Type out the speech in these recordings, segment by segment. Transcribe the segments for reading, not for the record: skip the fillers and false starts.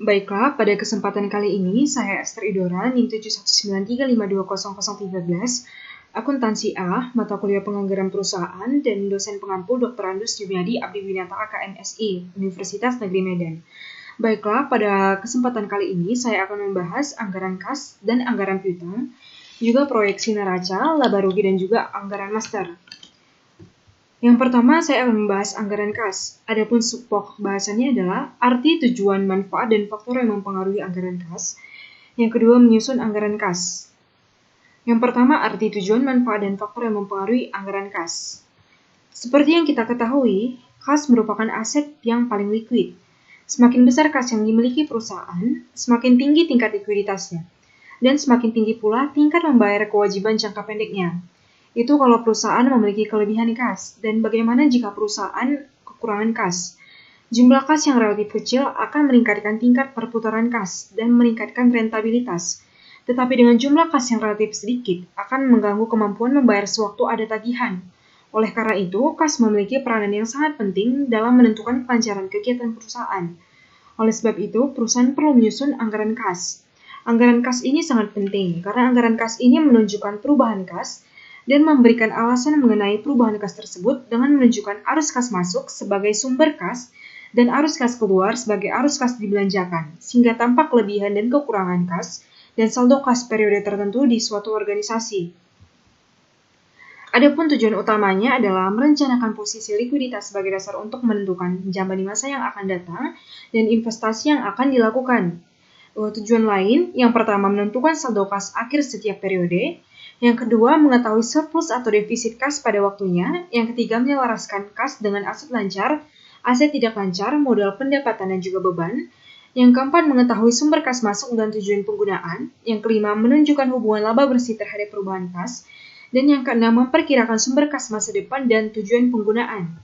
Baiklah, pada kesempatan kali ini saya Esther Idora, NIM 71935200013, akuntansi A, mata kuliah penganggaran perusahaan, dan dosen pengampu Dr. Andus Jumiadi Abdi Winata KMSI, Universitas Negeri Medan. Baiklah, pada kesempatan kali ini saya akan membahas anggaran kas dan anggaran piutang, juga proyeksi neraca, laba rugi, dan juga anggaran master. Yang pertama, saya akan membahas anggaran kas. Adapun subpokok bahasannya adalah arti, tujuan, manfaat, dan faktor yang mempengaruhi anggaran kas. Yang kedua, menyusun anggaran kas. Yang pertama, arti, tujuan, manfaat, dan faktor yang mempengaruhi anggaran kas. Seperti yang kita ketahui, kas merupakan aset yang paling liquid. Semakin besar kas yang dimiliki perusahaan, semakin tinggi tingkat likuiditasnya. Dan semakin tinggi pula tingkat membayar kewajiban jangka pendeknya. Itu kalau perusahaan memiliki kelebihan kas, dan bagaimana jika perusahaan kekurangan kas. Jumlah kas yang relatif kecil akan meningkatkan tingkat perputaran kas dan meningkatkan rentabilitas. Tetapi dengan jumlah kas yang relatif sedikit akan mengganggu kemampuan membayar sewaktu ada tagihan. Oleh karena itu, kas memiliki peranan yang sangat penting dalam menentukan kelancaran kegiatan perusahaan. Oleh sebab itu, perusahaan perlu menyusun anggaran kas. Anggaran kas ini sangat penting karena anggaran kas ini menunjukkan perubahan kas dan memberikan alasan mengenai perubahan kas tersebut dengan menunjukkan arus kas masuk sebagai sumber kas dan arus kas keluar sebagai arus kas dibelanjakan, sehingga tampak kelebihan dan kekurangan kas dan saldo kas periode tertentu di suatu organisasi. Adapun tujuan utamanya adalah merencanakan posisi likuiditas sebagai dasar untuk menentukan pinjaman di masa yang akan datang dan investasi yang akan dilakukan. Tujuan lain, yang pertama menentukan saldo kas akhir setiap periode, yang kedua mengetahui surplus atau defisit kas pada waktunya, yang ketiga menyelaraskan kas dengan aset lancar, aset tidak lancar, modal pendapatan dan juga beban, yang keempat mengetahui sumber kas masuk dan tujuan penggunaan, yang kelima menunjukkan hubungan laba bersih terhadap perubahan kas, dan yang keenam memperkirakan sumber kas masa depan dan tujuan penggunaan.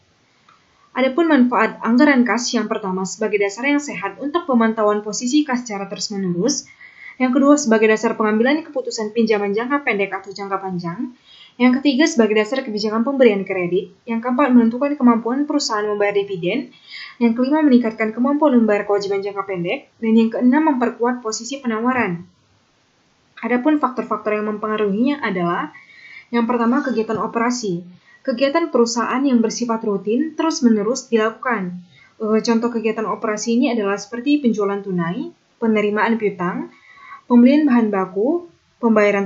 Adapun manfaat anggaran kas yang pertama sebagai dasar yang sehat untuk pemantauan posisi kas secara terus-menerus, yang kedua sebagai dasar pengambilan keputusan pinjaman jangka pendek atau jangka panjang, yang ketiga sebagai dasar kebijakan pemberian kredit, yang keempat menentukan kemampuan perusahaan membayar dividen, yang kelima meningkatkan kemampuan membayar kewajiban jangka pendek, dan yang keenam memperkuat posisi penawaran. Adapun faktor-faktor yang mempengaruhinya adalah yang pertama kegiatan operasi. Kegiatan perusahaan yang bersifat rutin terus-menerus dilakukan. Contoh kegiatan operasi ini adalah seperti penjualan tunai, penerimaan piutang, pembelian bahan baku, pembayaran